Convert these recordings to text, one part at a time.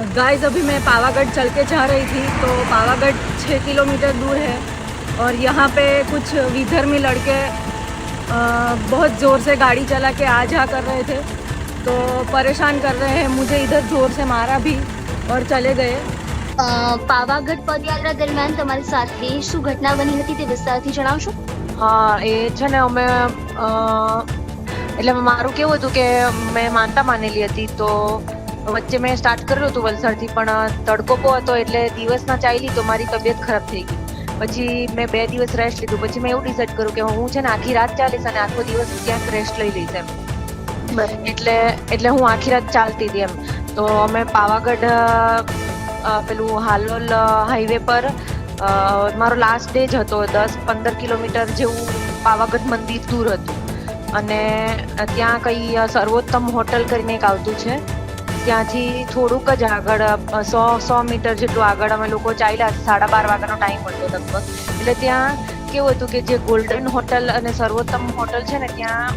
Guys अभी मैं पावागढ़ चल के जा रही थी, तो पावागढ़ 6 किलोमीटर दूर है और यहाँ पे कुछ विधर्मी लड़के बहुत ज़ोर से गाड़ी चला के आ जा कर रहे थे, तो परेशान कर रहे हैं मुझे। इधर ज़ोर से मारा भी और चले गए। પાવાગઢ પદયાત્રા દરમિયાન તમારી સાથે શું ઘટના બની હતી તે વિસ્તારથી જણાવશો? હા, એ છે ને અમે એટલે મારું કેવું હતું કે મેં માનતા માનેલી હતી, તો વચ્ચે મેં સ્ટાર્ટ કર્યું હતું વલસાડથી, પણ તડકો બહુ હતો એટલે દિવસના ચાલી તો મારી તબિયત ખરાબ થઈ ગઈ. પછી મેં 2 દિવસ રેસ્ટ લીધું. પછી મેં એવું ડિસાઈડ કર્યું કે હું છે ને આખી રાત ચાલીશ અને આખો દિવસ ક્યાંક રેસ્ટ લઈ લઈશ એમ. એટલે હું આખી રાત ચાલતી હતી એમ. તો અમે પાવાગઢ પેલું હાલોલ હાઈવે પર મારો લાસ્ટ ડે જ હતો. 10-15 કિલોમીટર જેવું પાવાગઢ મંદિર દૂર હતું અને ત્યાં કઈ સર્વોત્તમ હોટલ કરીને એક આવતું છે, ત્યાંથી થોડુંક જ આગળ 100 મીટર જેટલું આગળ અમે લોકો ચાલ્યા. 12:30 વાગ્યાનો ટાઈમ હતો લગભગ. એટલે ત્યાં કેવું હતું કે જે ગોલ્ડન હોટલ અને સર્વોત્તમ હોટલ છે ને, ત્યાં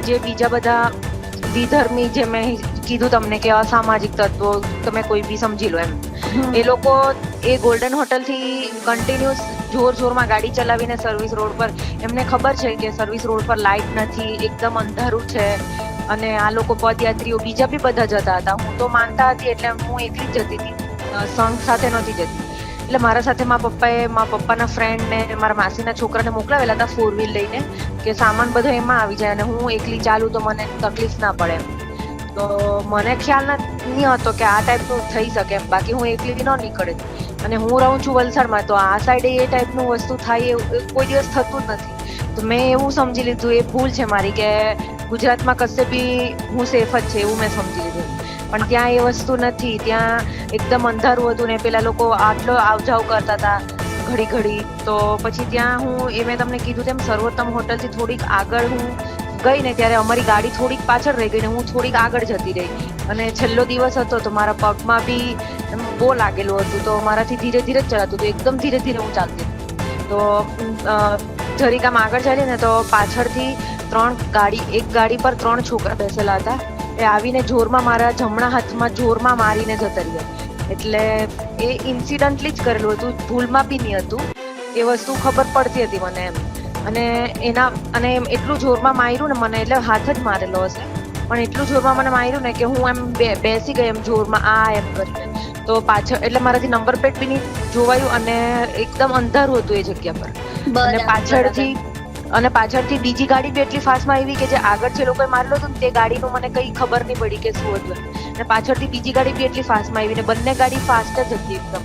જે બીજા બધા વિધર્મી, જે મેં કીધું તમને કે અસામાજિક તત્વો, તમે કોઈ બી સમજી લો એમ, એ લોકો એ ગોલ્ડન હોટલ થી કન્ટિન્યુઅસ જોરમાં ગાડી ચલાવીને સર્વિસ રોડ પર, એમને ખબર છે કે સર્વિસ રોડ પર લાઇટ નથી, એકદમ અંધારું છે અને આ લોકો પદયાત્રીઓ બીજા બી બધા જતા હતા. હું તો માનતા હતી એટલે હું એકલી જ જતી હતી, સંઘ સાથે નહોતી જતી. એટલે મારા સાથે મારા પપ્પાના ફ્રેન્ડ ને મારા માસીના છોકરાને મોકલાવેલા હતા 4 વ્હીલ લઈને, કે સામાન બધો એમાં આવી જાય અને હું એકલી ચાલું તો મને તકલીફ ના પડે એમ. તો મને ખ્યાલ નહીં હતો કે આ ટાઈપનું થઈ શકે એમ. બાકી હું એકલી ન નીકળે. અને હું રહું છું વલસાડમાં, તો આ સાઈડે એ ટાઈપનું વસ્તુ થાય એ કોઈ દિવસ થતું જ નથી. તો મેં એવું સમજી લીધું, એ ભૂલ છે મારી, કે ગુજરાતમાં કશે બી હું સેફ જ છે એવું મેં સમજી લીધું. પણ ત્યાં એ વસ્તુ નથી. ત્યાં એકદમ અંધારું હતું ને પેલા લોકો આટલો આવજાવ કરતા હતા ઘડી. તો પછી ત્યાં હું મેં તમને કીધું તેમ સર્વોત્તમ હોટલથી થોડીક આગળ હું ગઈ ને, ત્યારે અમારી ગાડી થોડીક પાછળ રહી ગઈ ને હું થોડીક આગળ જતી રહી. અને છેલ્લો દિવસ હતો તો મારા પગમાં બી બહુ લાગેલું હતું, તો મારાથી ધીરે ધીરે જ ચલાતું હતું. એકદમ ધીરે ધીરે હું ચાલતી હતી. તો જરીક આમ આગળ ચાલી ને, તો પાછળથી એક ગાડી પર 3 છોકરા બેસેલા હતા. એ આવીને જોરમાં મારા જમણા હાથમાં જોરમાં મારીને જતા રહ્યા. એટલે એ ઇન્સિડન્ટલી જ કરેલું હતું, ભૂલમાં બી નહીં હતું. એ વસ્તુ ખબર પડતી હતી મને એમ. અને એટલું જોરમાં માર્યું ને મને, એટલે હાથ જ મારેલો હશે, પણ એટલું જોરમાં મને માર્યું ને કે હું એમ બેસી ગઈ એમ જોરમાં એમ કરીને. તો પાછળ એટલે મારાથી નંબર પ્લેટ બી નહીં જોવાયું અને એકદમ અંધારું હતું એ જગ્યા પર. અને પાછળથી બીજી ગાડી બી એટલી ફાસ્ટમાં આવી કે જે આગળ જે લોકોએ મારેલો હતું ને તે ગાડીનું મને કઈ ખબર નહીં પડી કે શું હતું. અને પાછળથી બીજી ગાડી બી એટલી ફાસ્ટમાં આવી ને બંને ગાડી ફાસ્ટ જ હતી એકદમ.